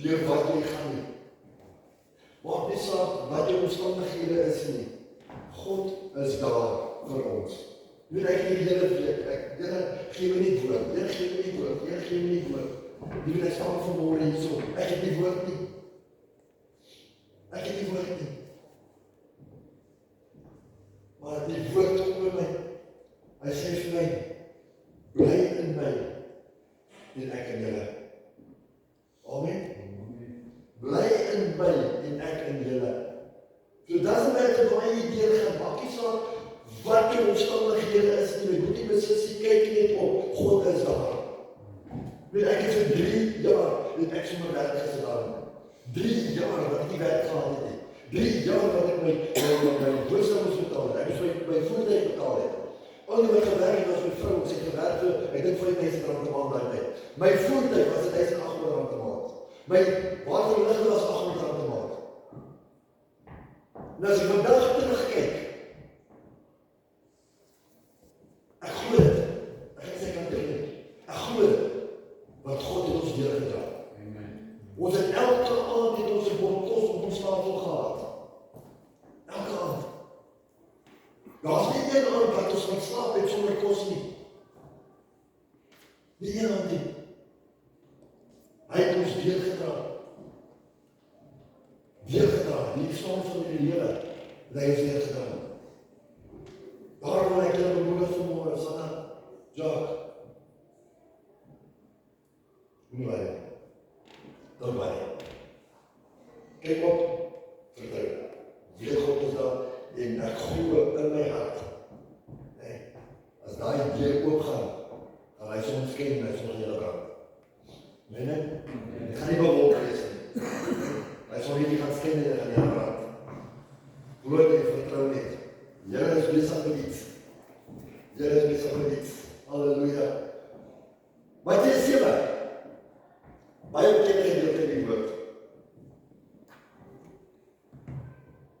deur wat jy gaan nie. Maak nie saak wat jou omstandighede is nie. God is daar vir ons. Weet ek die hele week, Here, gee my nie woord, Here, gee my nie woord, Here, gee my nie woord. Die wil ek staan vanmôre hierso, ek het nie woord nie. Ek het nie woord nie. Maar die woord kom by my. Hy sê vir my, bly in my, en ek in julle. Amen. Bly in my, en ek in julle. So doesn't matter waar jy deurgaan, maak nie saak wat jou omstandighede is nie, jy moet nie beslis kyk net op, God is daar. Weet ek het vir 3 jaar, het ek sommer werk gedaan. 3 jaar wat ek nie werk gehad het nie. 3 jaar wat ek my woensdag moes betaal het, ek moes my voertuig betaal het. Al die wat gewerk was my vrou, ons het gewerk vir, ek dink R5.000 'n maand daai tyd. My voertuig was R1.800 'n maand. My waterligte was R800 'n maand. En as ek vandag terugkyk, ek glo dit. Ek gaan sê kan dit. Ek glo dit. Want God het ons deurgedra. Ons het elke aand het ons 'n bord kos op ons tafel gehad. Elke aand. Daar's nie een aand wat ons van slaap het sonder kos nie. Nie een aand nie. Hy het ons deurgedra. Deurgedra, die storm van die lewe, het hy ons deurgedra. Daarom wil ek julle bemoedig vanmôre, Sanna, Jacques. Nie baie. Dan baie. Kyk op, vertrou. Weet God is daar, en ek glo in my hart. Nee, as daai deur oopgaan, gaan hy soms ken, en hy soms hele brand. Nee, nee? Ek gaan nie bewolk wees nie. Hy sal hierdie gaan ken, en hy gaan hele brand. Glo en vertrou net. Here is besig met iets. Here is besig met iets. Halleluja. Mattheus 7. Baie bekende gedeelte in die woord.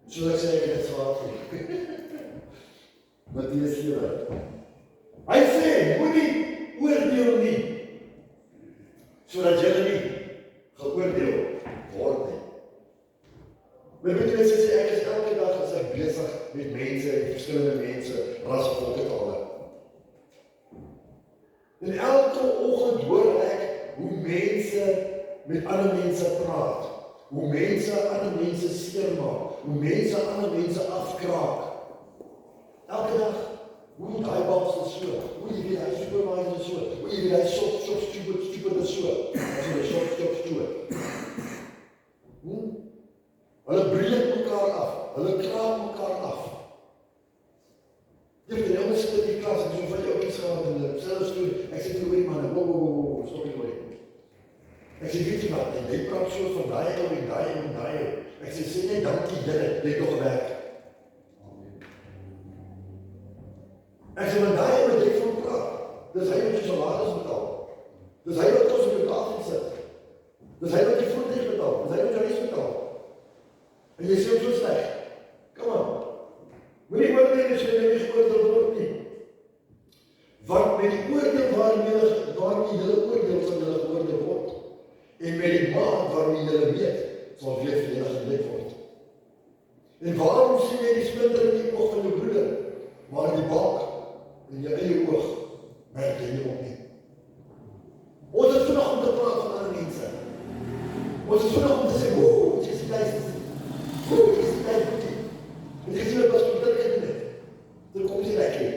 Soos ek sê, ek het het zwaar vir. Mattheus 7. Hy sê, moenie oordeel nie, sodat julle nie geoordeel word nie. Maar weet jy, sê, ek is elke dag as ek besig met mense, verskillende mense, ras volke tale. En elke oggend hoor ek hoe mense met ander mense praat, hoe mense ander mense seermaak, hoe mense ander mense afkraak. Elke dag, hoe daai baas is so, hoe jy weet hy supervisor is so, hoe jy weet hy stupid is so, as hy stupid. Hulle breek mekaar af, hulle kraak mekaar af. Jy weet, ons sit in die klas, en so van jou iets gehad, en selfs story, ek sê toe, manne, stop nie hoor. Ek sê, weet jy wat, en jy praat so van daai ou en daai ou en daai ou. Ek sê net dankie Here, jy het nog gewerk. Ek sê, maar daai ou wat jy van praat, dis hy wat jy salaris betaal. Dis hy wat ons op die tafel sit. Dis hy wat jy voertuig betaal. Dis hy wat jy huis betaal. En jy sê so sleg. Kom aan. Moenie oordeel as jy nie geoordeel word nie. Want met die oordeel waarmee julle oordeel sal julle geoordeel word. En met die maat waarmee julle weet, sal weer vir julle gemeet word. En waarom sien jy die splinter in die oog van jou broeder, maar die balk in jou eie oog merk jy nie op nie? Ons is vinnig om te praat van ander mense. Ons is vinnig om te sê, jy is die luister. Jy is die luister. En jy sien wat pas op dit gedoen het. Dan kom jy lekker.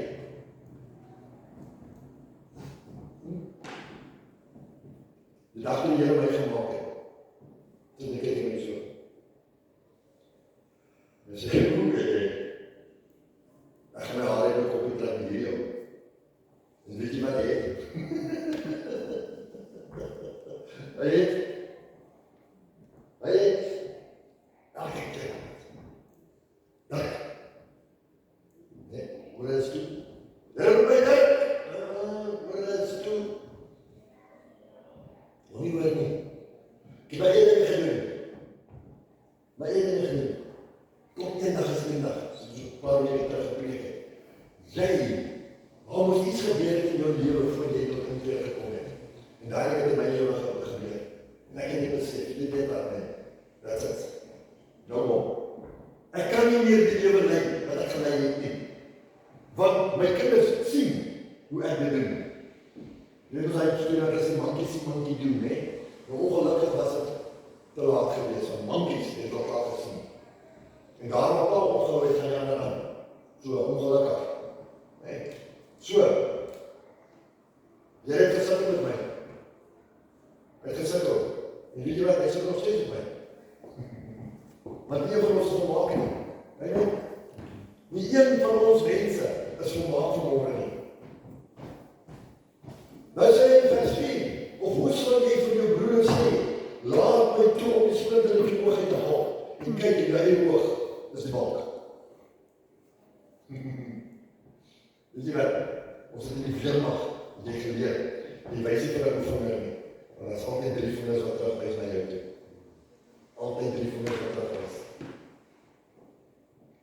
Die dag toe jy my gemaak het, toen ek het my so. En sê, ek gaan my haar in my kopie trek met hierdie ou. En weet jy wat hy het? Hy het elke keer. Dat. Nee, hoe is toe? Daar by dit. Hoe is toe? Hoe nie hoor nie. Ek het my eie gedoen. My eie gedoen. Tot 10 dag is 10 dag. Soos 'n paar weke terug gepreek het. Jy, al moes iets gebeur het in jou lewe voor jy tot inkeer gekom het. En daar het in my lewe gebeur. En ek het nie besef, dit jy het nie. Want my kinders sien hoe ek dit doen. Dit was hy student as die monkey doen, nee. Maar ongelukkig was het te laat geweest, want monkeys het ook al gesien. En daarom ook al opgehou het gaan jy aan. So, ongelukkig. Nee. So, jy het gesikkel met my. Hy het gesikkel. En weet jy wat, hy sikkel nog steeds met my. Want nie van ons is volmaak nie. Nee. Nie een van ons mense is volmaak vanmorgen nie. Nou sê hy in vers 4, of hoe sal jy vir jou broer sê, laat my toe om die splinter in die oog uit te haal, en kyk in die eie oog, dis die balk. Weet jy wat, ons het in die veelmacht, jy geleer, die wijs nie vir een oefening nie, want dat is altyd 3 vingers wat terugwijs na jou toe. Altyd 3 vingers wat terugwijs.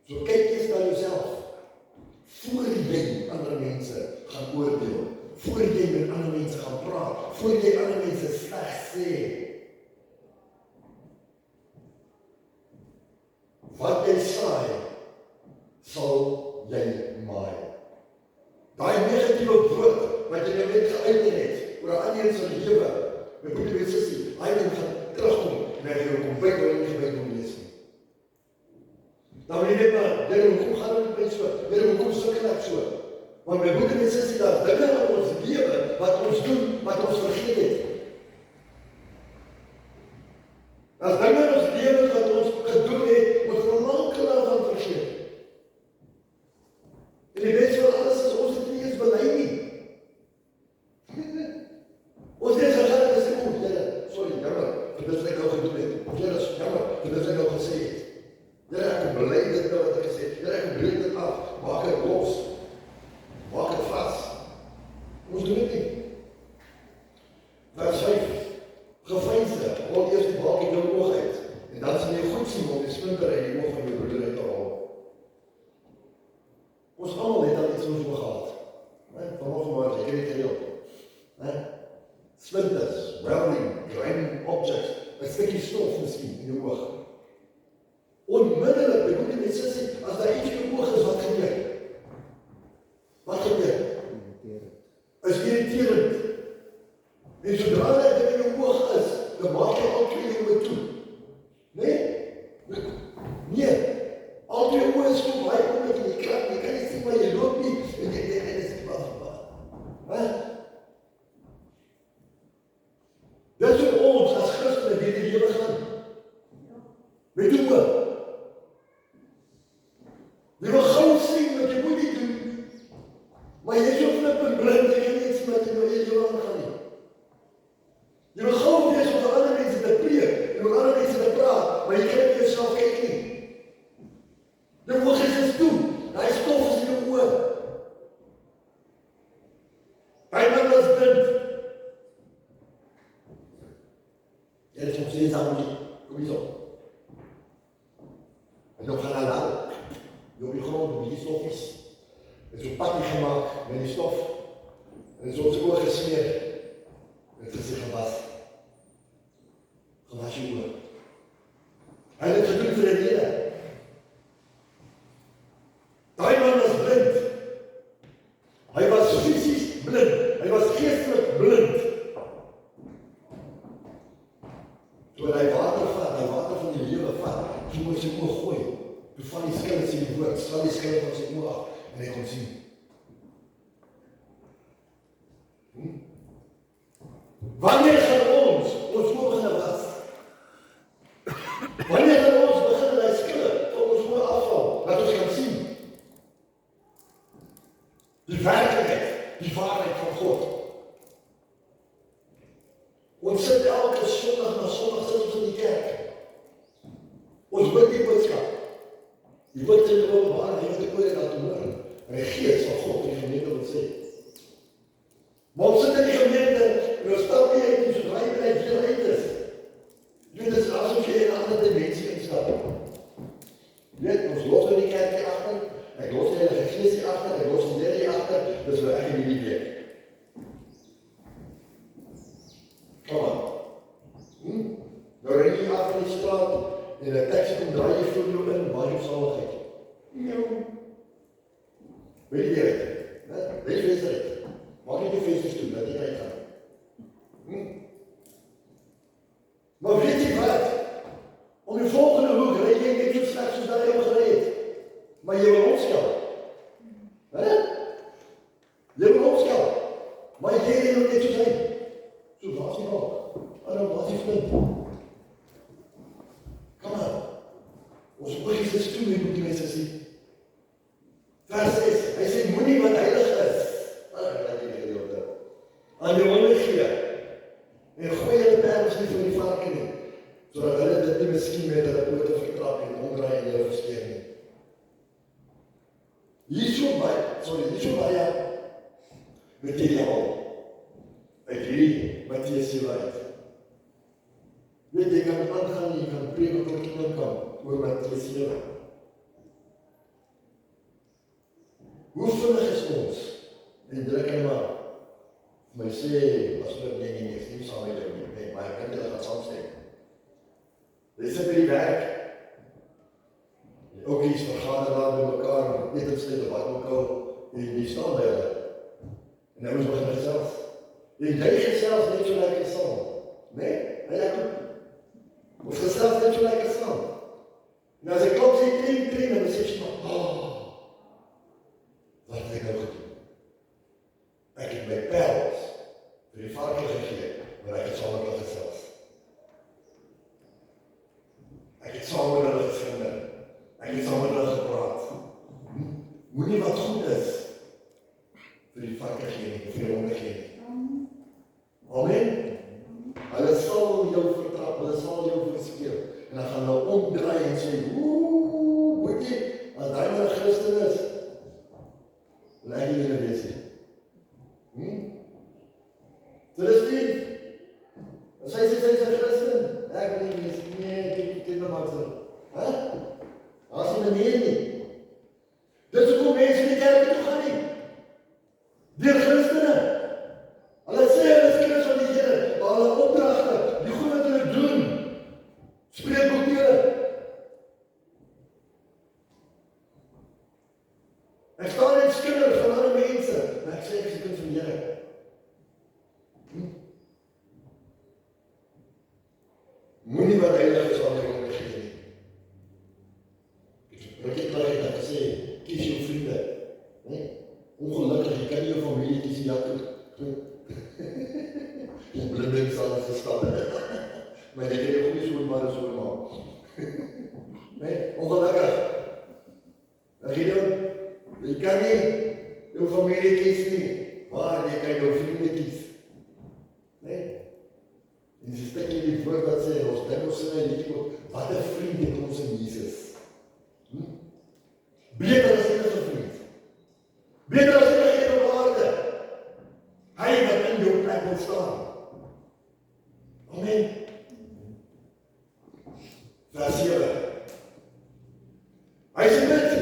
So kyk eens na jouself, voor jy ander mense gaan oordeel, voor jy met ander mense gaan praat, voor jy ander mense sleg sê. Wat jy saai, sal jy maai. Daai negatiewe woord, wat jy nou net geuit het, oor 'n ander se lewe, my broer en sussie, hy gaan terugkom, en hy gaan kom byt waar hy nie by kom lees nie. Dan wil jy weet maar, hoekom gaan dit met my so? Hoekom sukkel ek so? Want my broer en sussie, daar dinge in ons lewe, wat ons doen, wat ons vergeet het. As dinge in ons lewe wat ons gedoen het, ons verlankel daarvan vergeet. En die beste van alles is, ons het nie eens bely nie. Ons het gegaan en gesê, sorry, jammer, vir dit wat ek nou gedoen het. Of jammer, vir dit wat ek nou gesê het. Ek bely dit nou wat ek gesê het. Ek breek dit af, maak het los. Maak het vast. Ons doen het nie. Vers 5. Geveinsde, haal eers die balk in jou oog uit. En dan sal jy goed sien om die splinter in die oog van jou broeder uit te haal. Ons allemaal het al iets so gehad. Vanochtend maar, ek het nie gereeld. Splinters, welding, grinding objects, 'n stukkie stof miskien in jou oog. Onmiddellik, bedoel jy met sussie, as daar iets in jou oog is, wat gebeur? Wat gebeur? Is irriterend. En sodra dit in jou oog is, dan maak jy al 2 oë toe. Nee? Nee. Al 2 oë is toe baie omdat jy nie klap, jy kan nie sien waar jy loop nie, en jy is wat? Dit is ons as Christene die die lewe gaan. Met oë. Jy wil gauw sien wat jy moet nie doen, maar jy is so flippend blind, jy kan nie sien wat jy nou eie lewe aangaan nie. Jy wil gauw wees om vir ander mense te preek, en om ander mense te praat, maar jy kan nie jouself kyk nie. Jou oog is toe, die stof is in jou oog. Hy man was blind. Jy is nog steeds aan die, kom hier op. En dan gaan hy aan. Jy op die grond, met die stof is. Het is een pakje gemaakt met die stof. En het is ons oor gesmeer. Het is zich gewas. Gewas je oor. Hy het het gedoen vir die rede. Daai man was blind. Hy was fisies blind. Hy was geestelik blind. Toe hy water vat, hy water van die lewe vat, toe moet sy oog gooi. Toe val die skille sy woord, sal die skille van sy oog af, en hy kon sien. Wanneer gaan ons oog gaan was? Wanneer gaan ons begin die skille van ons oog afval, dat ons kan sien? Die werkelijkheid, die waarheid van God. Ons sit elke sondag na sondag sit ons in die kerk. Ons bid die boodskap. Die woord sê gewoon waar, hy moet die oor en dat te hoor. En die geest van God die gemeente wil sê. Maar ons sit in die gemeente, en ons stap nie uit, en so draai beleid heel uit is. Dit is asof jy in 'n ander dimensie instap. Weet, ons los in die kerkie achter, ek los die Heilige Gees hier achter, ek los die Here hier achter, dis waar ek in die plek. Kom aan. Nou ren jy af in die straat, en die taxi kom draai jy voor jou in, waar jy op saligheid. Nou, Weet jy dit? Weet jy dit? Maak net die vensters toe, dat jy kan uitgaan. Maar weet jy wat? Om die volgende hoek ry jy net so slegs soos dat jy hom gery het. Maar jy wil opskel. Jy wil opskel. Maar jy ry nog net soos hy. So waar is die raak? En dan waar is die flink? Kom aan. Ons oorgies is toe, moet die mense sien. Vers 6, hy sê, moenie wat heilig is. Aan jou honde gee. En gooi hulle perls nie vir die varke nie. Sodat hulle dit nie miskien met hulle pote vertrap en omdraai en hulle verskeer nie. Hierso baie materiaal uit hierdie Mattheus 7 uit. Weet jy, kan aangaan, jy kan preek tot iemand kan oor Mattheus 7. Hoe vinnig is ons? En druk hy maar. My sê, as hulle nee, ek stem saam met jou nie, maar ek kan julle gaan saamstem. Jy sit by die werk, die ookies vergader daar by mekaar, etenstede, wat ook al, en die staan by hulle. En hy moet begin gesels. En jy gesels net so lekker saam. Nee, en ek ook. Ons gesels net so lekker saam. En as ek klop sê, tren, dan sê jy maar, wat het ek nou gedoen? Ek het my pels vir die varke gegee, maar ek het saam met hulle gesels. Ek het saam met hulle geslinger. Ek het saam met hulle gepraat. Moenie wat goed is vir die varke gee nie, vir die honde gee nie. Amen. Hulle sal jou vertrap, hulle sal jou verskeel. En dan gaan hulle omdraai en sê, moet jy, as hy maar 'n Christen is, wil ek nie julle wees nie. So dis nie, as hy sê sy is 'n Christen, ek wil nie wees, nee, ek ken my maak so. As jy nie nie. Dis hoekom mense nie kerk toe gaan nie. Deur Christene. Hulle sê hulle is kinders van die Here, maar hulle opdragte, die goed wat hulle doen, spreek ook nie hulle. Ek staan net kinders van ander mense, maar ek sê ek is 'n kind van die Here. Moenie wat heilig is aan jou honde gee nie. Ek het klaar dat ek sê, kies jou vriende. Ongelukkig, jy kan nie jou familie kies, ja, die blinding sal gestaan. Maar jy kan jou goeie soormaar en soormaar. Ongelukkig. Jy kan nie jou familie kies nie, maar jy kan jou vriende kies. En dis 'n stukkie die woord wat sê, ons dink ons sê net wat 'n vriend het ons in Jesus. Beter as enige vriend. Beter as enige waarde. Hy wat in jou plek wil staan. Amen. Vers 7. Hy sê dit.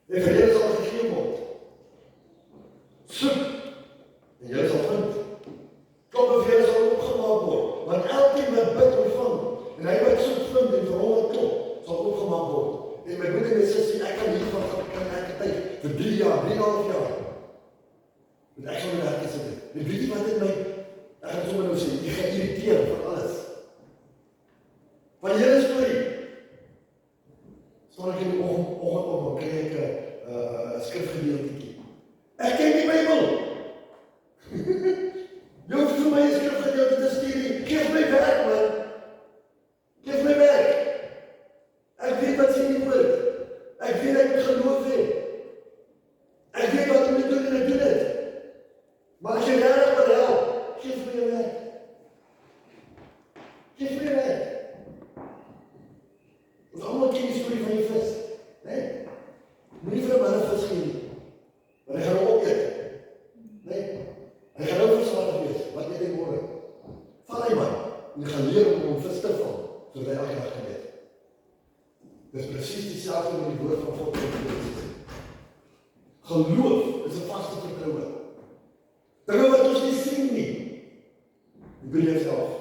En vir julle sal gegee word. Soek. En julle sal vind. Klop en vir julle sal opgemaak word. Want elkeen wat bid ontvang. En hy wat soek vind en vir hom wat klop, sal opgemaak word. En my broer en my sussie, ek kan hiervan kan ek tyd vir 3 jaar, 3,5 jaar. En ek sal nie daar sit nie. En weet jy wat dit my, ek gaan sommer nou sê, jy gaan irriteer van alles. Van julle storie. Staan ek in die oggend op, dan kry ek 'n skrifgedeeltjie. Ek ken die Bybel. Jy hoef vir my 'n skrifgedeelte te stuur nie. Geef my werk, man. Geef my werk. Ek weet wat sê die woord. Ek weet ek moet geloof hê. Ek weet wat ek moet doen en ek doen dit. Maar as jy regtig wil help, geef my jou werk. Geef my jou werk. Ons almal ken die storie van die vis. Moenie vir 'n man 'n vis gee nie. Want hy gaan hom opeet. Hy gaan nou verslaaf wees. Wat weet hy môre? Val hy man. En jy gaan leer om vis te vang, sodat hy elke dag kan eet. Dit is presies dieselfde met die woord van God. Geloof is 'n vaste vertroue. Dinge wat ons nie sien nie. Hebreërs 11.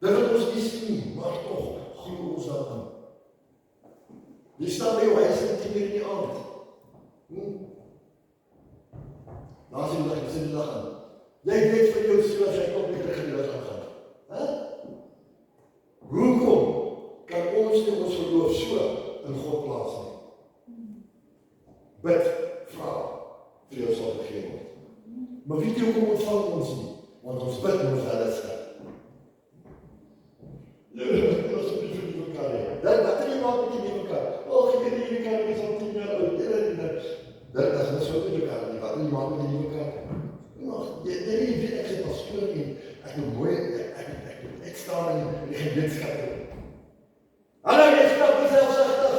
Dinge wat ons nie sien nie, maar tog glo ons daaraan. Die staan by jou huis en 10 uur in die aand. Laat jy die sin lag aan. Jy weet vir jou siel as jy komputer gedoen gaan. Hè? Hoekom kan ons nie ons geloof so in God plaas nie? Bid, vra, vir jou sal gegee word. Maar weet jy hoekom ontvang ons nie? Want ons bid en ons hulle skat. Ons op die vriend mekaar hê. Dat jy maak met die mekaar. Jy weet nie mekaar, jy sal 10 jaar oud. Dat is nie so met mekaar nie. Wat jy maak met die mekaar. Jy weet ek sê pastoor en ek moet mooi, ek staan in die gemeenskap. Hallo, jy skap selfsugtig.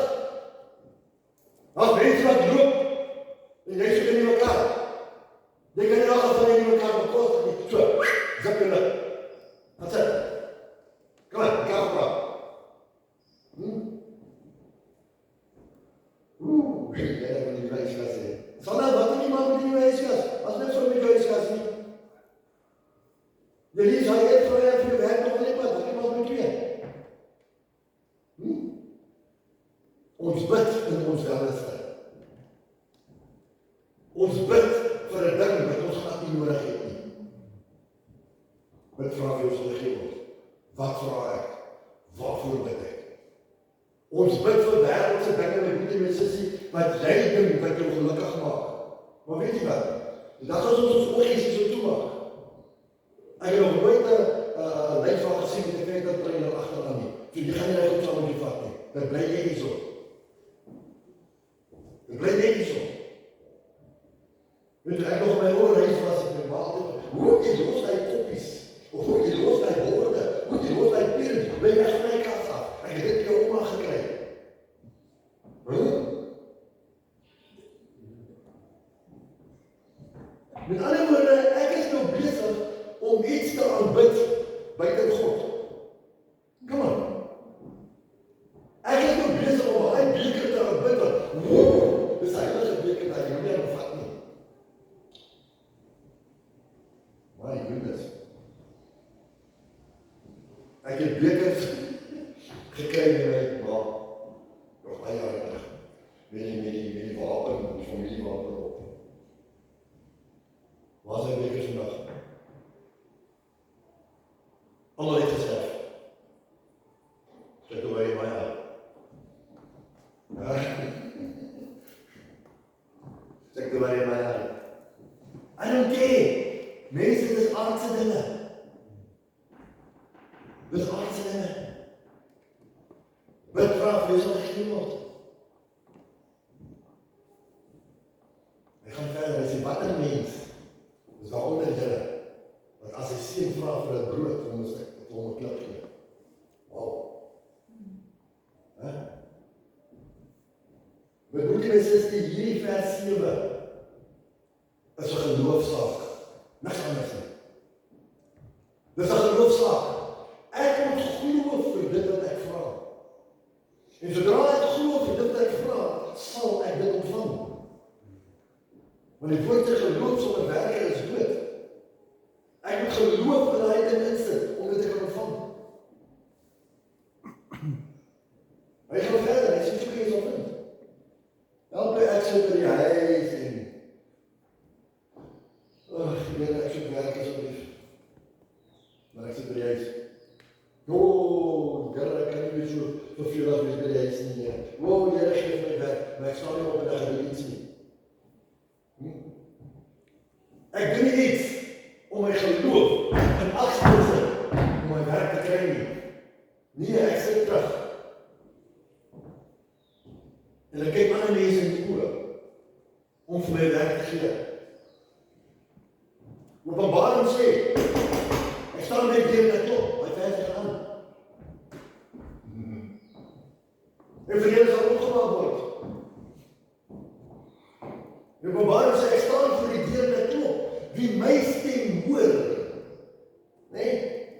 As mense wat loop, en jy soek in mekaar. Jy kan nie nog van in mekaar bekort nie. So, zak jy nou. Wat sê? Kom aan, gaan we. Jy het van die wijsgas hê. Vandaar wat nie maak met die wijsgas? As net so met die wijsgas nie. Jy lees hy het vir jou werk nog nie, wat jy maak met twee. Ons bid in ons welstand. Ons bid vir 'n ding wat ons glad nie nodig het nie. Wat vra jy ons gegee word? Wat vra ek? Waarvoor bid ek? Ons bid vir wêreldse dinge met die mense wat jy dink wat jou gelukkig maak. Maar weet jy wat? Die dag as ons oogies so toemaak. Ek het nog nooit 'n leefval gesien met 'n kweektrainer agteraan nie. So jy gaan nie reg op saam met die vat nie. Dan bly jy hier so. Dan bly jy hier so. Weet jy, ek nog my oor reis was ek met maar altyd, hoe jy los hy koppies, of hoe jy los hy woorde, hoe jy los hy peren, wil jy echt my kas af, ek het dit jou oma gekry. Met ander woorde, ek is nou besig om iets te aanbid buiten God. Kom aan. Ek is nou besig om hy beker te aanbid, dis heilige beker dat jy nie bevat nie. My goodness. Ek het bekers gekry met my ma, nog baie jare terug, met die wapen, die familiewapen op. Waar zijn bekers vandag? Allemaal het gesterf. Zeg hoe wij je mij aan. Zeg hoe wij je mij aan. I don't care. Mense, dis aardse dinge. Dis aardse dinge. Bid vra vir wie sal gegee word. Hy gaan verder, hy sê, wat 'n mens is daaronder julle, want as hy seun vra vir 'n brood, dan moet ek hom 'n klip gee. Wow. Maar broer en suster, hierdie vers 7 is 'n geloofsaak. Niks anders nie. Dis 'n geloofsaak. Ek moet glo vir dit wat ek vra. En sodra ek glo vir dit wat ek vra, sal ek dit ontvang. Want die woord geloof sonder werke is dood. Ek moet geloof in hy ding insit, om dit te kan ontvang. Hy gaan verder, hy sê soek jy sal vind. Help my ek sit in die huis en ek soek werk asseblief. Maar ek sit by die huis. Here, ek kan nie meer so veel as by die huis nie. Here, geef my werk, maar ek sal nie op 'n dag doen iets nie. Ek doen nie iets om my geloof in aksie te sit, om my werk te kry nie. Nee, ek sit terug. En ek kyk ander mense in die oë, om vir my werk te gee. Openbaring sê, ek staan met die deur klop, my vers gaan. En vir julle sal opgemaak word. Openbaring sê, ek staan voor die deur klop, wie my stem hoor,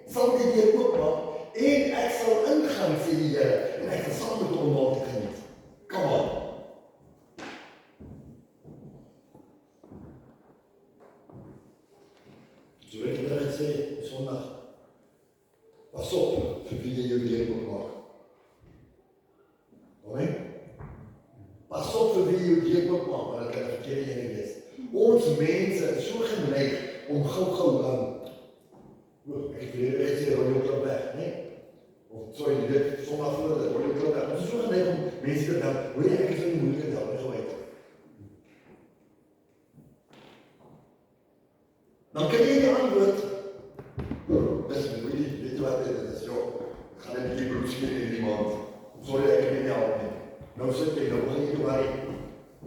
sal die deur oopmaak, en ek sal ingaan, sê die Here, en ek sal saam met hom maaltyd geniet. Come on. So ek het dit sê, Sondag, pas op vir wie jy jou lewe wil maak. Amen. Pas op vir wie jou deur moet maak, want dit kan 'n verkeerde ene wees. Ons mense is so geneig om gou ek het weer gesê, rol jou klap weg, nee? Of sorry, dit sondag voor, rol jou klap weg. Ons is so geneig om mense te help, hoor jy, ek is in die moeilike help, nie gewend. Dan kan jy die antwoord, dis moeilik, weet jy wat dit is, joh, ek gaan net die broek skeer in die maand, sorry, ek kan nie help nie. Nou sit jy, nou begin jy te worry,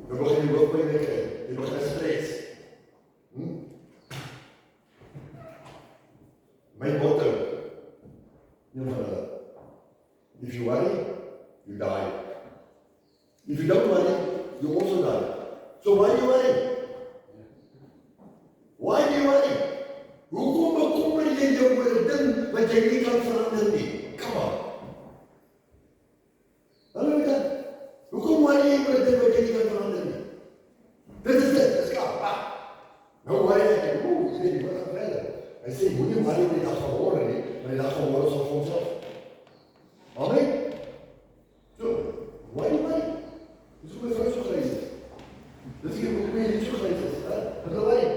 nou begin jy hoofdpyn kry, jy begin stress. My motto, neem van hulle, if you worry, you die. If you don't worry, you also die. So why do you worry? Why do you worry? Hoekom bekommer jy jou oor 'n ding wat jy nie kan verander nie? Come on. Hallo dan. Hoekom worry jy oor 'n ding wat jy nie kan verander nie? Dit is klaar. Nou worry ek, jy weet nie wat gaan verder. Hy sê, moenie worry oor die dag van môre nie, maar die dag van môre sal vir homself. Amen? So, why worry? Dis hoe my vrou so gereis is. Dis hier hoe my nie so gereis is. Wat wil worry?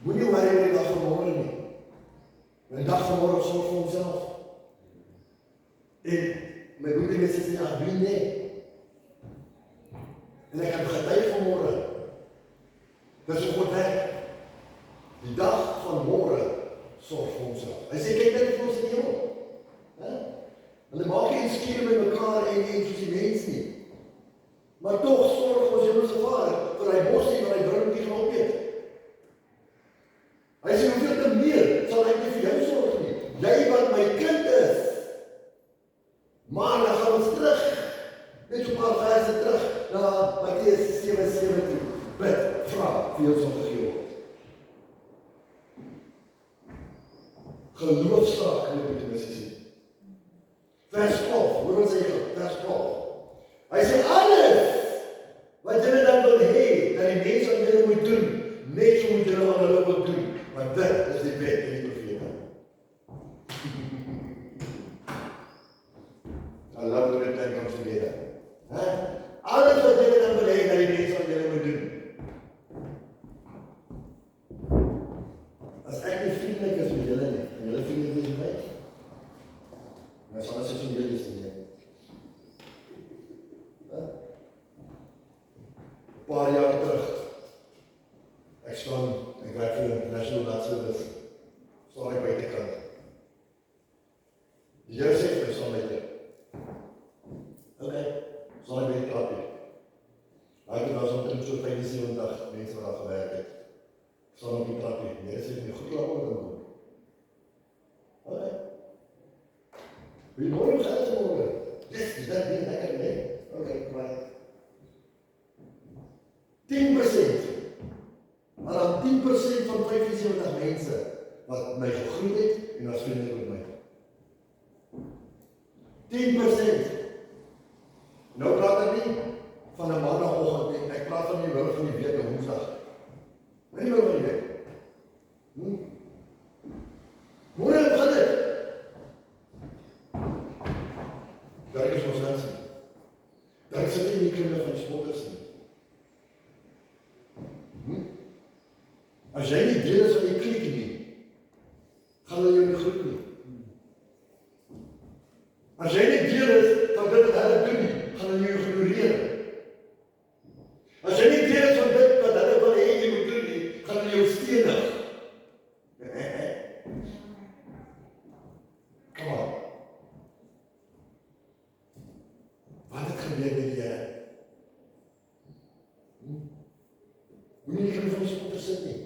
Moenie worry oor die dag van môre nie. Want die dag van môre sal vir homself. En my broeder en suster sê, wie nee. En ek het getuig van môre. Dis hoe God werk. Die dag van môre sorg vir homself. Hy sê, kyk net vir ons in die hemel. Hulle maak nie skure met mekaar en soos die mens nie. Maar tog sorg ons hemelse Vader vir hy bossie wat hy drumpie gaan opeet. Hy sê, hoeveel te meer sal hy nie vir jou sorg nie. Jy wat my kind is. Maar dan gaan ons terug. Net so 'n paar verse terug na Matteus 7:7 toe. Bid, vra, vir jou sal gegee word. Geloofsaak in die missie. Vers 12, hoor wat sê hy, vers 12. Hy sê, alles wat julle dan wil hê, dat die mense aan julle moet doen, net so moet julle aan hulle ook doen. Want dit is die wet en die profete. I love the way that comes together. Alles wat julle dan wil hê, dat die mense aan julle moet doen. As ek nie vriendelik is met julle nie, en julle vriendelik is met my, dan sal as ek so julle is nie. Paar jaar terug, ek werk vir die National Blood Service, staan ek buitekant. Die Here sê vir my, staan buite. Okay, staan ek buite klapie. Daar was omtrent so 75 mense wat daar gewerk het. Staan op die klapie. Die Here sê vir my, goed klap oor dan doen. Okay. Goeiemorgen, hoe gaan het morgen? Yes, is dat niet lekker? Nee? Okay, klaar. 10%. Maar dan 10% van 75 mense wat my gegroet het en was vriendelik met my. 10%. Nou praat ek nie van 'n maandagoggend nie, ek praat van die middel van die week, Woensdag. Nie middel van die week. Môre begin dit. Daar is ons mense. Daar sit nie die kinders van spotters nie. As jy nie deel is van die kliek nie, gaan hulle jou nie groet nie. As jy nie deel is van dit wat hulle doen nie, gaan hulle jou ignoreer. As jy nie deel is van dit wat hulle wil hê jy moet doen nie, gaan hulle jou stenig. Kom aan. Wat het gebeur met die Here? Moenie nie van spotter sit nie.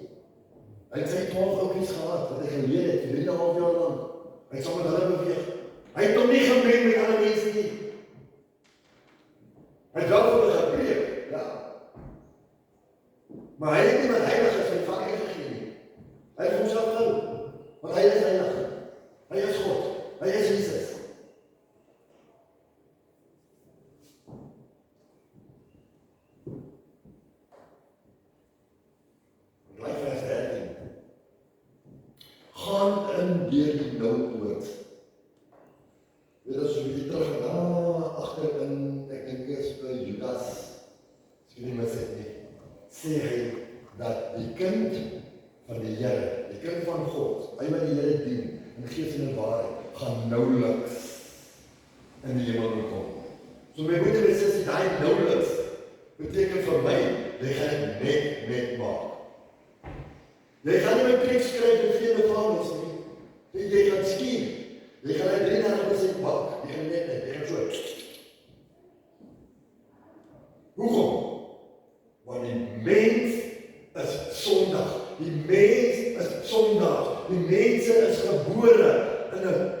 Hy het sy 12 oukies gehad, wat hy geleer het, 3,5 jaar lang. Hy het saam met hulle beweeg. Hy het hom nie gemeng met ander mense nie. Hy het wel vir hulle gepreek, ja. Maar hy het nie met heilige sy vakke gegee nie. Hy het homself gehou, want hy is heilig. Hy is God, hy is Jesus. Gaan in deur die nou woord. sê hy dat die kind van die Here, die kind van God, hy wat die Here dien, in gees en in waarheid, gaan nouliks in die hemel kom. So my broeder en sussie, daai nouliks beteken vir my, jy gaan dit net maak. Jy gaan nie my preek skryf en geen bevangings nie. Jy gaan skier. Jy gaan uit 3% maak. Jy gaan net, jy gaan so. Hoekom? Want die mens is sondig. Die mens is sondig. Die mense is gebore in 'n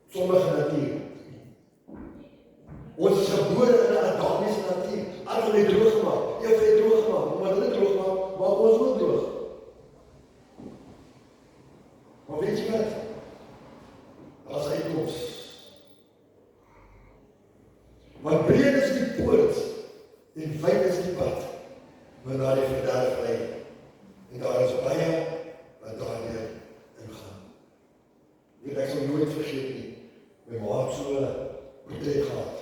sondige natuur. Ons is gebore in 'n Adamiese natuur. Adam het droog gemaak. Eva het droog gemaak. Omdat hulle droog maak ons ook droog. Maar weet jy wat? As hy koms. Want breed is die poort en wyd is die pad wat na die verderf lei. En daar is baie wat daardeur ingaan. Weet ek sal nooit vergeet nie. My ma het so 'n portret gehad.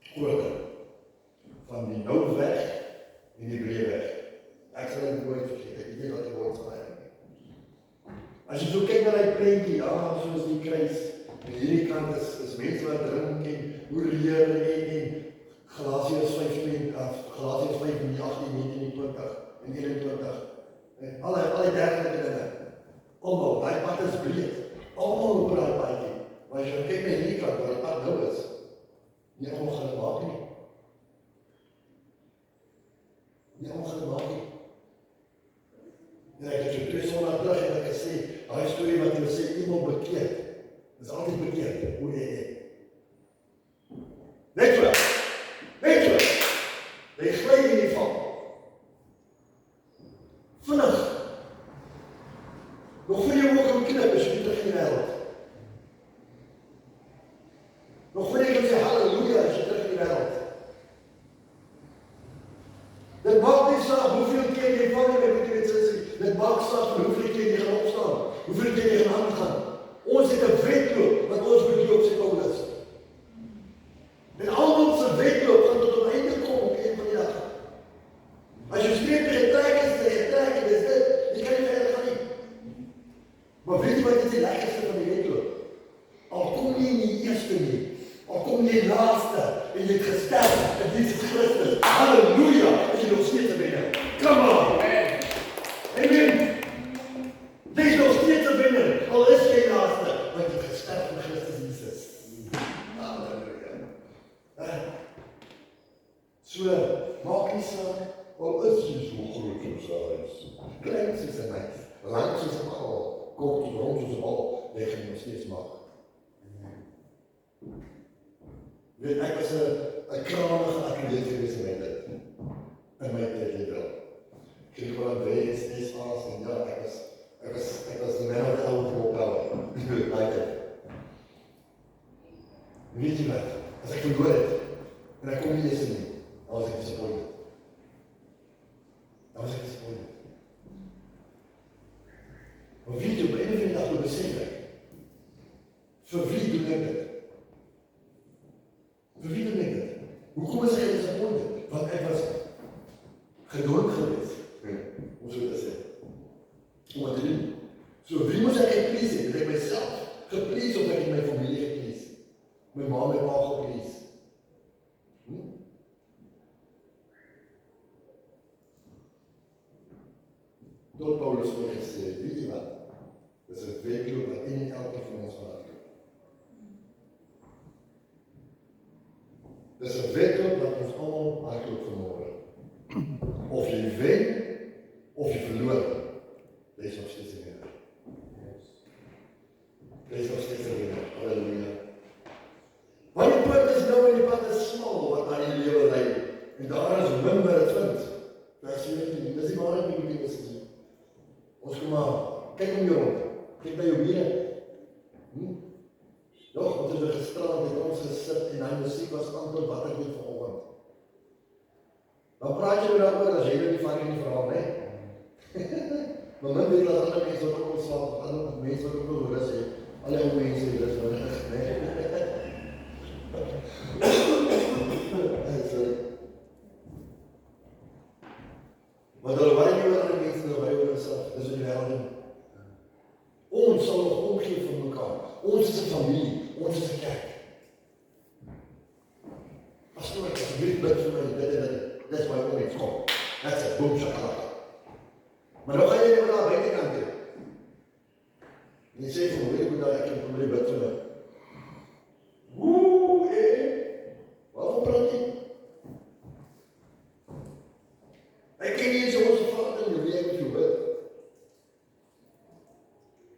Groter. Van die nou weg en die breë weg. Ek sal dit nooit vergeet. Ek weet wat die woord van hy. As jy so kyk na die prentjie, soos die kruis, en hierdie kant is mense wat drink en hoereer en Galasiërs 5, Galasiërs 5, 18, 19, 20 en 21. En alle dergelike dinge. Almal, daai pad is breed. Almal op daai padjie. Maar as jy kyk na hierdie kant, waar die pad nou is, nie almal gaan dit maak nie. Nie almal gaan dit maak nie. En ek het so 2 sondae terug en ek gesê, daai storie wat jy sê, iemand bekeerd, is altyd bekeerd, hoe jy. Net so, jy gly in die val. Vinnig, nog voor jy oog om knip, is jy terug in die wêreld. Nog voor jy kan sê, halleluja, is jy terug in die wêreld. Dit maak nie saak hoeveel keer jy val nie, met die sissie. Dit maak saak van hoeveel keer jy gaan opstaan, hoeveel keer jy gaan aangaan. Ons het 'n wedloop wat ons moet loop, sê Paulus. En almal se wedloop gaan tot 'n einde kom op een van die dag. As jy streep getrek is dit, jy kan nie verder gaan nie. Maar weet jy wat is die lekkerste van die wedloop? Al kom jy nie eerste nie, al kom jy laaste, en jy het gesterf in Jesus Christus. Halleluja, as jy nog steeds 'n wenner. Come on! Amen! Jy is nog steeds 'n wenner, al is jy laaste, want jy het gesterf in Christus Jesus. Halleluja. So, maak nie saak, al is jy so groot soos huis, klein soos 'n mens, lang soos 'n bal, kort en rond soos 'n bal, jy gaan nog steeds maak. Weet, ek was 'n kranige atleet gewees in my tyd. In my tyd, jy wel. Ek het gewoon aan wees, en ja, ek was die man wat ouwe voor opbouwen. Daai tyd. Weet jy wat? As ek verloor het, en ek kom nie eens nie, dan was ek disappointed. Maar weet jy, op een of die dag moet besef ek, vir wie doen ek dit? Vir wie doen ek dit? Hoekom is ek disappointed? Want ek was gedood geweest, om so te sê. Om wat te doen. So wie moes ek geplease het? Het ek myself geplease of ek my familie geplease? My ma, my pa geplease. Tot Paulus ook gesê, weet jy wat? Dit is 'n wedloop wat een en elke van ons hardloop. Dit is 'n wedloop wat ons almal hardloop vanmôre. Of jy wen, of jy verloor, jy is nog steeds 'n wenner. Jy is nog steeds 'n wenner. Halleluja. Want die pad is nou en die pad is smal wat na die lewe lei. En daar is min wat dit vind. Vers 14, dis die waarheid wat die Bybel sê. Ons kom maar, kyk om jou rond. Kyk by jou bene. Nog, ons het gestraal, het ons gesit en hy musiek was antwoord wat ek weet vanoggend. Dan praat jy daaroor as jy nie van die verhaal, nee? Maar min weet dat ander mense wat ook ontslaap, ander mense wat ook wil rus het, alle ou mense die rus nodig, nee? Sorry. Want hulle worry nie oor ander mense, hulle worry oor hulself. Dis wat die wêreld doen. Ons sal nog omgee vir mekaar. Ons is 'n familie, ons is 'n kerk. Pastoor, asseblief bid vir my, dit. Dis my oomblik, kom. That's it, boom, shakalaka. Maar nou gaan jy net naar buitenkant toe. En jy sê vir my, weet ek dat ek een probleem bid vir my. Waarom praat jy? Ek ken nie eens onze Vader nie, wie ek met jou bid.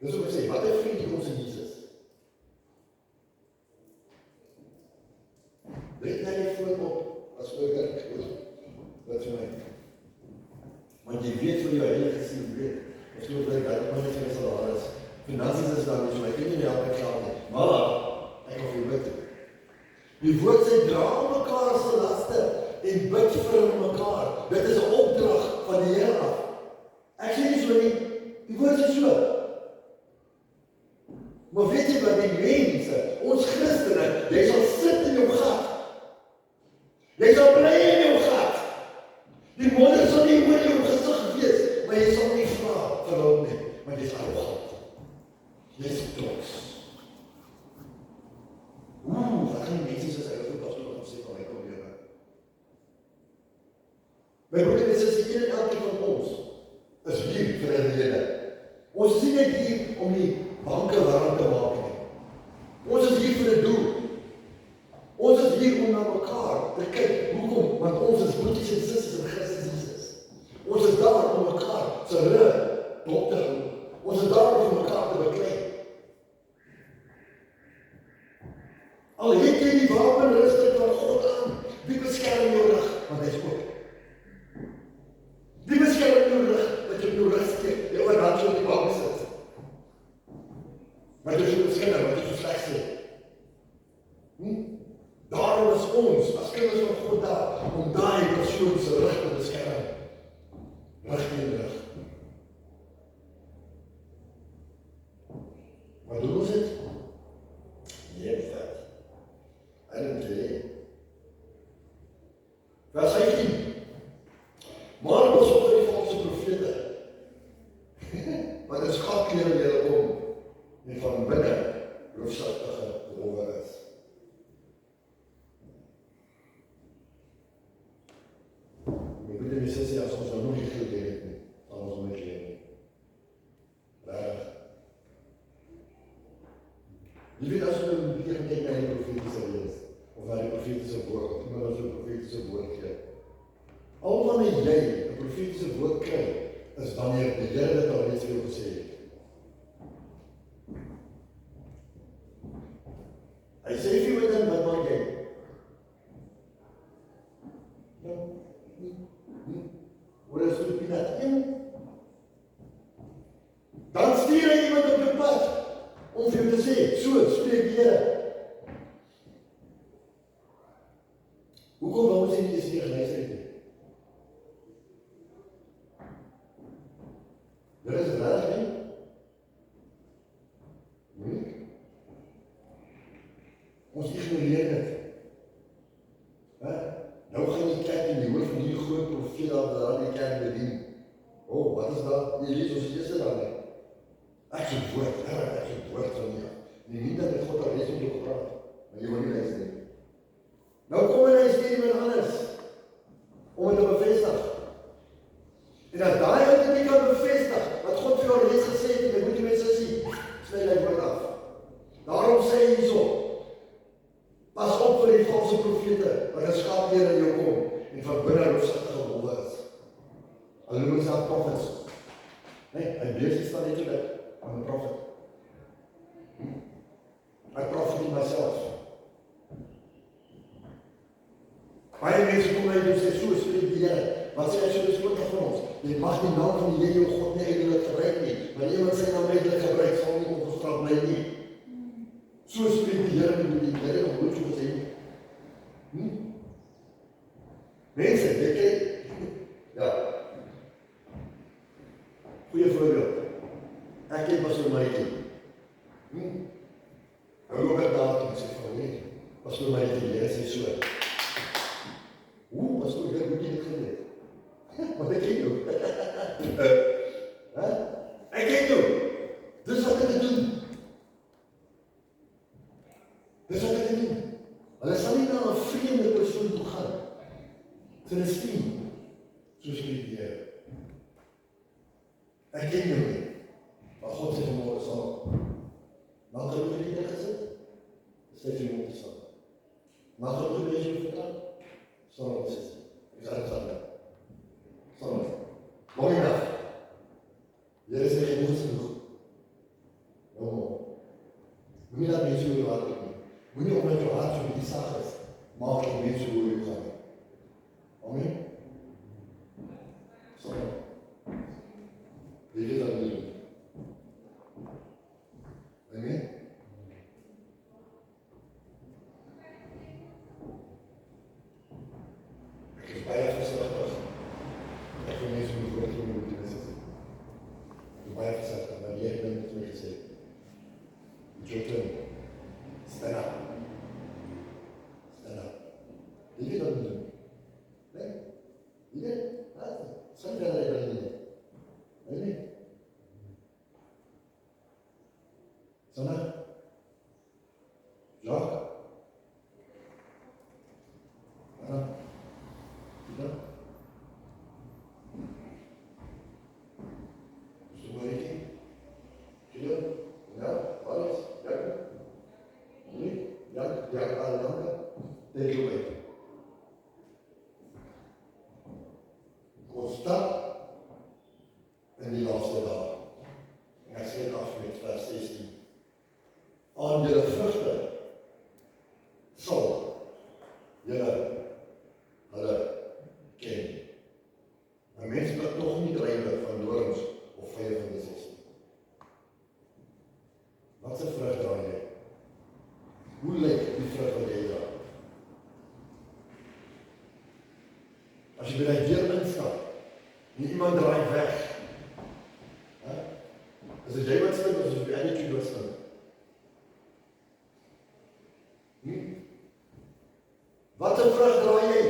Dis wat ek sê, wat 'n vriend het ons in Jesus? Weet jy nie voorop, as oor kerk, bid vir my. Want jy weet vir jou heilige siel, weet, as jy oorlijk, dat ek maar net vir my salaris. Finansies is daar nie, so ek kan nie meer help ek geld nie. Maar, ek kan vir jou bid. Die woord sê, dra mekaar se laste en bid vir mekaar. Dit is 'n opdrag van die Here af. Ek sê nie so nie, die woord sê so. Maar weet jy wat die mense, ons Christene, jy sal sit in jou gat. Jy sal bly in jou gat. Die modder sal nie oor jou gesig wees, maar jy sal nie vra vir hulp nie, want jy is arrogant. Jy is trots. Wat gaan die mense soos hy ook pastoor gaan sê van my kom weer. My broeder en sussie, een en elke van ons is hier vir 'n rede. Ons is nie net hier om die banke warm te maak nie. Ons is hier vir 'n doel. Ons is hier om na mekaar te kyk. Hoekom? Want ons is broeders en susters in Christus Jesus. Ons is daar om mekaar se rug dop te hou. Ons is daar om mekaar te beklei. Al het jy die wapenrusting van God aan, wie beskerm jou rug? Want hy is ook. Wie beskerm jou rug, wat jy op jou rug steek, jy oor hand so op die bank sit. Maar jy so beskerm, wat jy so sleg sê. Daarom is ons, as kinders van God daar, om daai persoon se rug te beskerm. Rug teen rug. Wat doen ons dit? Yes, that. I don't care. Vers 15. Maar pas op vir die valse profete. Want dit skaapklere in julle kom, en van binne roofsagtige rowwe is. My broeder en sussie, as ons nou nog nie geleer het nie, sal ons nooit leer nie. Regtig. Jy weet as jy nou weer kyk na die profetiese lees, of na die profetiese woord, of iemand as 'n profetiese woord kry. Al wanneer jy 'n profetiese woord kry, is wanneer die Here dit al reeds vir jou gesê het. Hy sê vir jou dan, wat maak jy? Ja, Hoe is dit met dat een? Dan stuur hy iemand op jou pad, om vir jou te sê, so spreek die Here. Hoekom wou ons nie eens nie geluister het nie? Dit is reg, nie? Ons ignoreer dit. Nou gaan jy kyk en jy hoor van die groot profeet daar die kerk bedien. Wat is dat? Jy lees ons eerste daar nie. Ek het woord van jou. Nie dat met God al reeds met jou gepraat, maar jy wil nie luister nie. Nou kom en hy stuur iemand anders, om het te bevestig. En as daai ou dit nie kan bevestig, wat God vir jou al reeds gesê het, dan moet jy mense sien, sny die woord af. Daarom sê hy hierso, pas op vir die valse profete, wat 'n skaapleer in jou kom, en van binne roofsagtige wolwe is. Hulle noem self prophets. Hy beheers staan net so aan 'n prophet. I prophet in myself. Baie mense kom uit en sê, so spreek die Here. Wat sê hy so bespoedig van ons? Jy mag die naam van die Here jou God nie eintlik gebruik nie. Maar iemand sy naam eintlik gebruik, sal nie ongestraf bly nie. So spreek die Here met die Here nog nooit so gesê nie. Mense, jy kyk. Ja. Goeie voorbeeld. Ek ken pastoor Maritje. Hy loop daar en sê van, nee, pastoor Maritje, jy sê so. Pastoor, jy moet nie dit geweet. Want ek ken jou. Ek ken jou. Dis wat hulle doen. Dis wat hulle doen. Hulle sal nie na 'n vreemde persoon toe gaan. Hulle stem, soos die Here. Ek ken jou nie. Maar God sê vanmôre sal. Dan kan jy nie gesit. Sê jy moet staan. Maar God wil jy vertrou. Staan op sit. Ek gaan staan. Staan. Mooi dag. Jy is nie genoeg. Moenie dat mense oor jou hart kom nie. Moenie omdat jou hart so die sag is, maak dat mense oor jou gaan nie. Amen. Staan. Wie dit dan doen? Amen. Ek is baie versigtig. Ek wil mense nie voor toe moet doen. Ek is baie versigtig, maar jy het dit vir my gesê. Joten, stand up. Stand up. Wie dit dan doen? Nee? Wie dit? Sal jy dat jy nie? Nee? Sanna? Jacques? Anna? Pieter? Somariki? Kilo? Ja? Alles? Jacob? Nee? Jacob Alejandra? Take you away. God stap in die laaste dag. En ek sluit af met vers 16. Aan julle vrugte sal julle hulle ken. 'n Mens kan tog nie drywe van dorings of vye van die ses nie. Wat 'n vrug dra jy? Hoe lyk die vrug wat jy dra? As jy by die deur instap, en iemand draai weg, is dit jy wat stink, of is dit die attitude wat stink? Wat 'n vrug dra jy?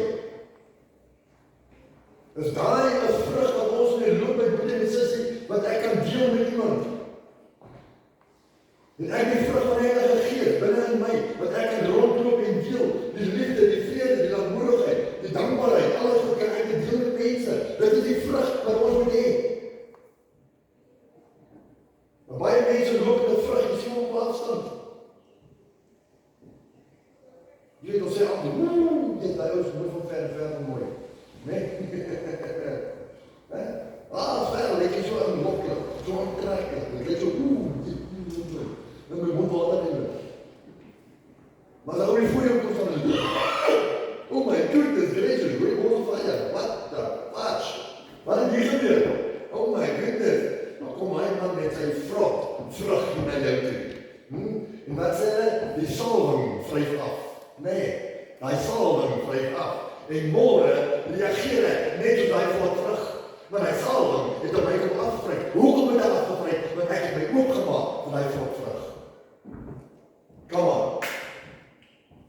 Is daai 'n vrug wat ons mee loop met broer en sussie, wat ek kan deel met iemand? En ek die vrug van die Heilige Gees binne in my, wat ek kan rondloop en deel, die liefde, die vrede, die lankmoedigheid, die dankbaarheid, alles wat kan ek deel met mense. Dit is die vrug wat ons moet hê. Maar baie mense loop met 'n vrug en sien op afstand. Jy weet, ons sê altyd, jy daai ouens moet van ver mooi. Nee? Ver, ek is so onmogelijk, so aantrekkelijk. Ek is so, met my mond water in. Maar dan hou die voeding kom van die oh my goodness gracious, we word fire. What the fudge? Wat het hier gebeur? Oh my goodness. Dan kom hy man met sy vrug na jou toe. En wat sê hy? Die salwing vryf af. Nee, die salwing vryf af. En môre reageer ek net op daai vrot vrug. Maar die salwing het op my kom afvryf. Hoekom het hy afgevryf? Want ek het my oopgemaak vir daai vrot vrug. Come on.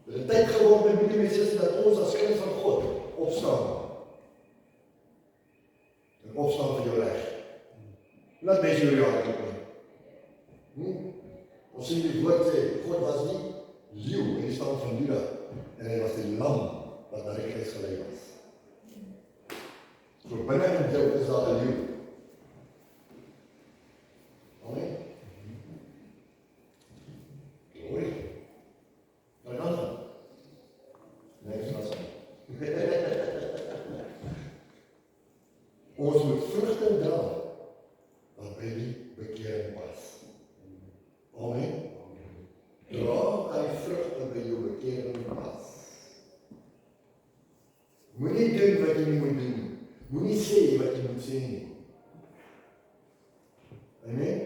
Dit is tyd geword met die mense dat ons as kind van God opstaan. En opstaan vir jou reg. Laat mense jou hart open. Ons sien die woord sê, God was nie leeu in die stam van Juda, en hy was die lam wat na die kruis gelei was. So binne in jou is daar 'n leeu. Amen. Glory. Maar dan. Nee, dit was ons moet vrugte dra wat by die bekering pas. Amen. Dra hy vrugte by jou bekering pas. Moenie doen wat jy nie moet doen nie. Moenie sê wat jy moet sê nie. Amen.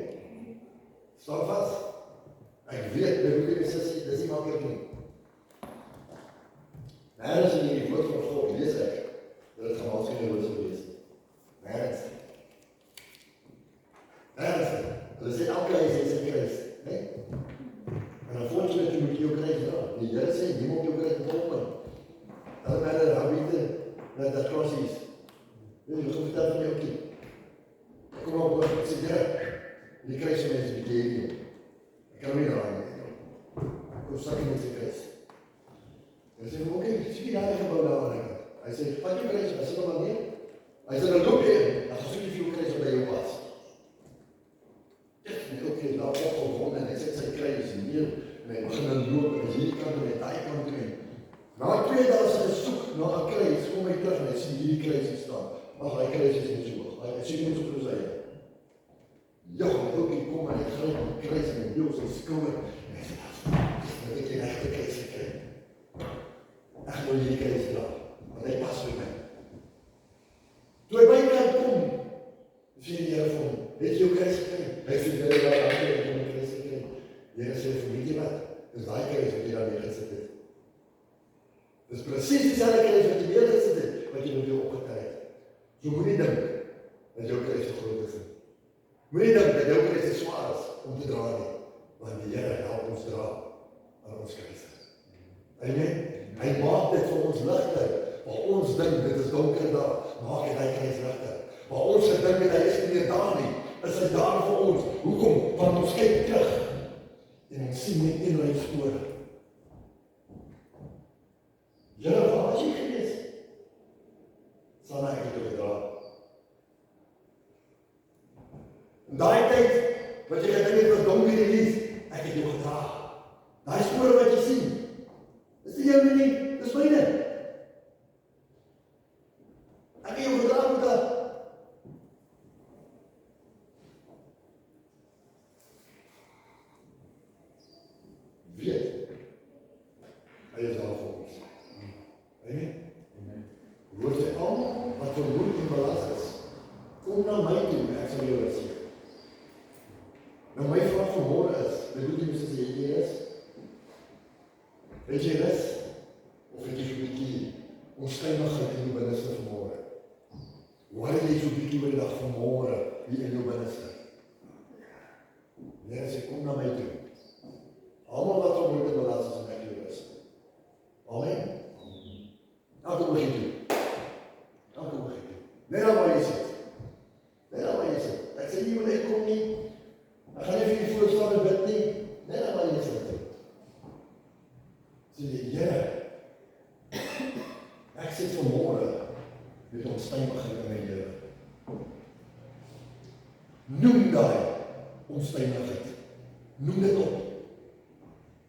Staan vas. Ek weet, my broer en sussie, dis nie maklik nie. Nergens in die woord van God lees ek, dat het gemeenskap sou wees. Nergens. Nergens. Hulle sê elke huis het sy kruis, né? En dan voel jy dat jy moet jou kruis dra. Die Here sê, jy moet jou kruis volg. Hulle mense rabiete dat cross is. Jy moet vertel van jou kind. Vanoggend ek sê, Here, die kruis van mense bietjie hierdie. Ek kan hom nie raai nie. Ek kom sak met die kruis. En hy sê, okay, sien jy daai gebou daar aan die kant? Hy sê, vat jou kruis, hy sit hom aan neer. Hy sê, dan loop jy in, dan gesoek jy vir jou kruis wat by jou pas. En okay, daar opgewond en hy sit sy kruis neer, en hy begin dan loop, en hy is hierdie kant en hy daai kant toe. Na 2 dae as hy soek na 'n kruis, kom hy terug en hy sien hierdie kruis staan. Ag, hy kruis is nie so hoog. Hy sien nie so groot as hy. Ja, ook hy kom en hy gryp die kruis en hy deel sy skouer. En hy sê, dat ek die regte kruis gekry. Ek gaan hierdie kruis dra, want hy pas by my. Toe hy by my kom, sê die Here vir hom, het jy jou kruis gekry? Hy sê, ja, ek het my kruis gekry. Die Here sê, weet jy wat? Dis daai kruis wat jy daar neergesit het. Dis presies dieselfde kruis wat jy neergesit het, wat jy met jou opgetel het. So moenie dink dat jou kruis so groot is. Moenie dink dat jou kruis so swaar is om te dra nie, want die Here help ons dra aan ons kruis. Amen. Hy maak dit vir ons ligter. Waar ons dink dit is donker daar, maak hy kruis ligter. Waar ons gedink het hy is nie meer daar nie, is hy daar vir ons. Hoekom? Want ons kyk terug en ons sien net een lyn spore. Here, waar is jy gewees? Sal ek het jou gedra. In daai tyd, wat jy gedink het was donker en lief, ek het jou gedra. Daai spore wat jy sien, is die jou nie, dis myne. Ek het jou gedra met dat. Weet, hy is daar vir ons. Amen. Hoor sy almal wat vermoeid en belast is, kom na my toe, ek sal jou reseer. Nou my vraag vanmôre is, bedoel jy soos jy hier is? Het jy rus? Of het jy so 'n bietjie onstuimigheid in jou binneste vanmôre? Waar het jy so 'n bietjie oor die dag vanmôre hier in jou binneste? Die Here sê, kom na my toe. Almal wat vermoeid en belast is, en ek jou rus. Amen. Elke oogje toe. Elke oogje toe. Net daar waar jy sit. Net daar waar jy sit. Ek sê nie, want ek kom nie. Ek gaan nie vir die voorstaan en bid nie. Net daar waar jy sit. Sê die Here, ek sit vanmôre met onstuimigheid in my lewe. Noem daai onstuimigheid. Noem dit op.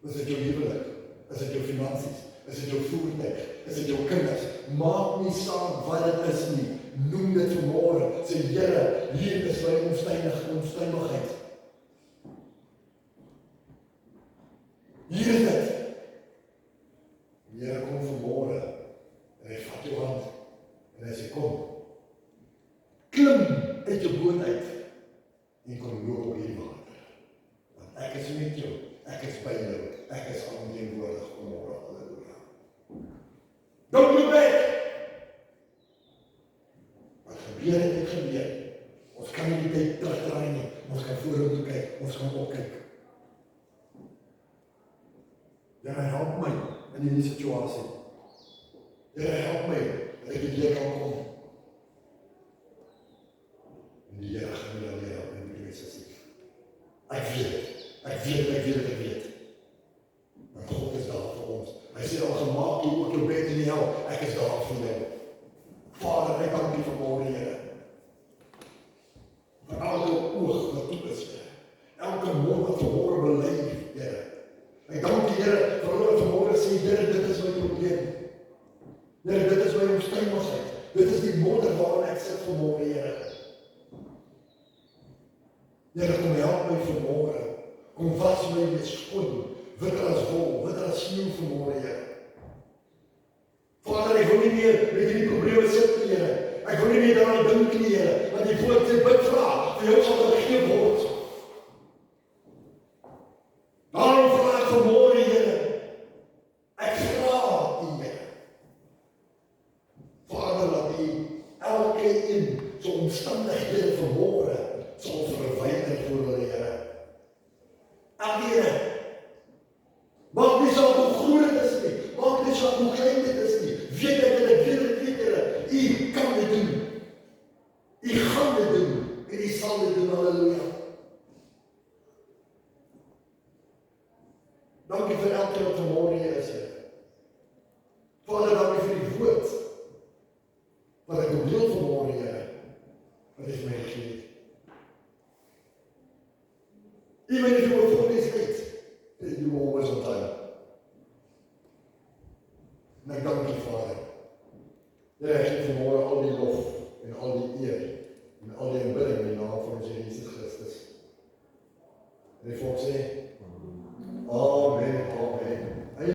Is dit jou huwelik? Is dit jou finansies? Is dit jou voertuig? Is dit jou kinders? Maak nie saak wat dit is nie. Noem dit vanmôre. Sê Here, hier is my onstuimigheid. Hier is dit. Die Here kom vanmôre en hy vat jou hand en hy sê kom. Klim uit jou boot uit en kom loop op hierdie water. Want ek is met jou. Ek is by jou. Ek is alomteenwoordig vanmôre. Halleluja. Don't look back. Wat gebeur het gebeur. Ons kan nie die tyd terugdraai nie. Ons kan vorentoe kyk. Ons kan opkyk. Here, help my in hierdie situasie. Here, help my dat ek hier kan kom. En die Here gaan my dan help in die wees. Ek weet. Maar God is daar vir ons. Hy sê al gemaak jy ook jou bed in die hel, ek is daar vir jou. Vader, ek dank U vanmôre, Here. Vir elke oog wat toe is, Here. Elke mond wat vanmôre bely, Here. Ek dank U, Here, vir hulle wat vanmôre sê, Here, dit is my probleem. Here, dit is my omstandigheid. Dit is die modder waarin ek sit vanmôre, Here. Here, kom help my vanmôre. Kom was my met skoon. Witter as wol, witter as sneeu vanmôre, Here. Vader, ek wil nie meer met hierdie probleme sit nie, Here. Ek wil nie meer daaraan dink nie, Here. Want die woord sê, bid vra, vir jou sal daar gegee word. Daarom vra ek vanmôre, Here. Ek vra U, Here. Vader, laat U elkeen so omstandighede vanmôre sal verwyder voor hulle, Here. Here, maak nie saak hoe groot dit is nie, maak nie saak hoe klein dit is nie, weet ek, Here, U kan dit doen, U gaan dit doen, En die sal dit doen, halleluja. Dankie vir elkeen wat vanmôre hier is, Here. Vader, dankie vir die woord wat ek wil deel vanmôre, Here. Wat is my gegee? Even if you were for this late, you were always on time. En ek dank U, Vader. Here, ek gee vanmôre al die lof en al die eer en al die aanbidding in die naam van ons Here Jesus Christus. En die volk sê,